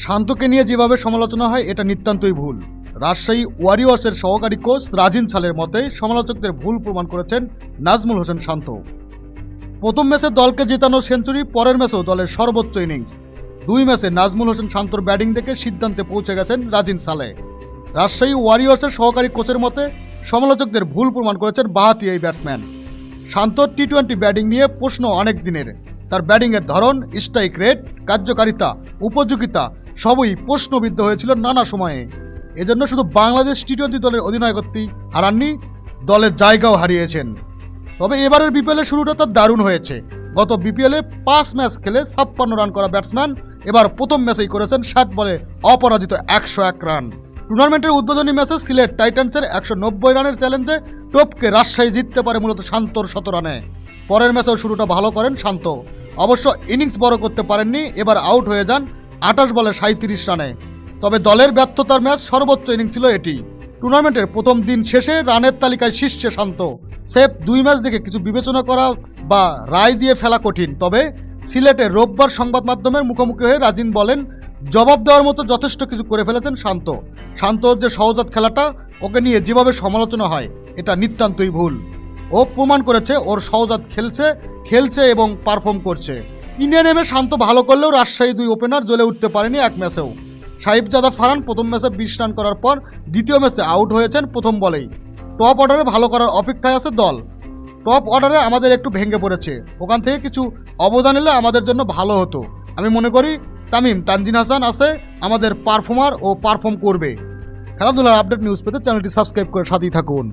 শান্তকে নিয়ে যেভাবে সমালোচনা হয় এটা নিতান্তই ভুল। রাজশাহী ওয়ারিয়র্সের সহকারী কোচ রাজিন ছালের মতে সমালোচকদের ভুল প্রমাণ করেছেন নাজমুল হোসেন শান্ত। প্রথম ম্যাচে দলকে জেতানোর সেঞ্চুরি, পরের ম্যাচেও দলের সর্বোচ্চ ইনিংস। দুই ম্যাচে নাজমুল হোসেন শান্তর ব্যাটিং দেখে সিদ্ধান্তে পৌঁছে গেছেন রাজিন সালে। রাজশাহী ওয়ারিয়র্সের সহকারী কোচের মতে সমালোচকদের ভুল প্রমাণ করেছেন বাঁহাতি এই ব্যাটসম্যান। শান্তর টি-20 ব্যাটিং নিয়ে প্রশ্ন অনেক দিনের। তার ব্যাটিংয়ের ধরন, স্ট্রাইক রেট, কার্যকারিতা, উপযোগিতা সবই প্রশ্নবিদ্ধ হয়েছিল নানা সময়ে। এজন্য শুধু বাংলাদেশ টি-20 দলের অধিনায়কত্বই হারাননি, দলের জায়গাও হারিয়েছেন। তবে এবারের বিপিএলের শুরুটা তার দারুণ হয়েছে। গত বিপিএলে 5 ম্যাচ খেলে 56 রান করা ব্যাটসম্যান এবার প্রথম ম্যাচেই করেছেন 60 বলে অপরাজিত 101 রান। টুর্নামেন্টের উদ্বোধনী ম্যাচে সিলেট টাইটান্সের 190 রানের চ্যালেঞ্জে টপকে রাজশাহী জিততে পারে মূলত শান্তর 100 রানে। পরের ম্যাচেও শুরুটা ভালো করেন শান্ত। অবশ্য ইনিংস বড় করতে পারেননি, এবার আউট হয়ে যান 28 বলে 37 রানে। তবে দলের ব্যর্থতার ম্যাচ, সর্বোচ্চ ইনিংস ছিল এটি। টুর্নামেন্টের প্রথম দিন শেষে রানের তালিকায় শীর্ষে শান্ত। সেফ 2 ম্যাচ দেখে কিছু বিবেচনা করা বা রায় দিয়ে ফেলা কঠিন। তবে সিলেটে রোববার সংবাদ মাধ্যমের মুখোমুখি হয়ে রাজিন বলেন, জবাব দেওয়ার মতো যথেষ্ট কিছু করে ফেলেছেন শান্ত। শান্তর যে সহজাত খেলাটা, ওকে নিয়ে যেভাবে সমালোচনা হয় এটা নিতান্তই ভুল। ও প্রমাণ করেছে ওর সহজাত খেলছে এবং পারফর্ম করছে। কিনে নেমে শান্ত ভালো করলেও রাজশাহী 2 ওপেনার জ্বলে উঠতে পারেনি এক ম্যাচেও। সাহিবজাদা ফারহান প্রথম ম্যাচে 20 রান করার পর দ্বিতীয় ম্যাচে আউট হয়েছেন প্রথম বলেই। টপ অর্ডারে ভালো করার অপেক্ষায় আছে দল। টপ অর্ডারে আমাদের একটু ভেঙে পড়েছে, ওখান থেকে কিছু অবদান এলে আমাদের জন্য ভালো হতো। আমি মনে করি তামিম, তানজিন হাসান আছে আমাদের পারফর্মার ও পারফর্ম করবে। খেলাধুলার আপডেট নিউজ পেতে চ্যানেলটি সাবস্ক্রাইব করে সাথেই থাকুন।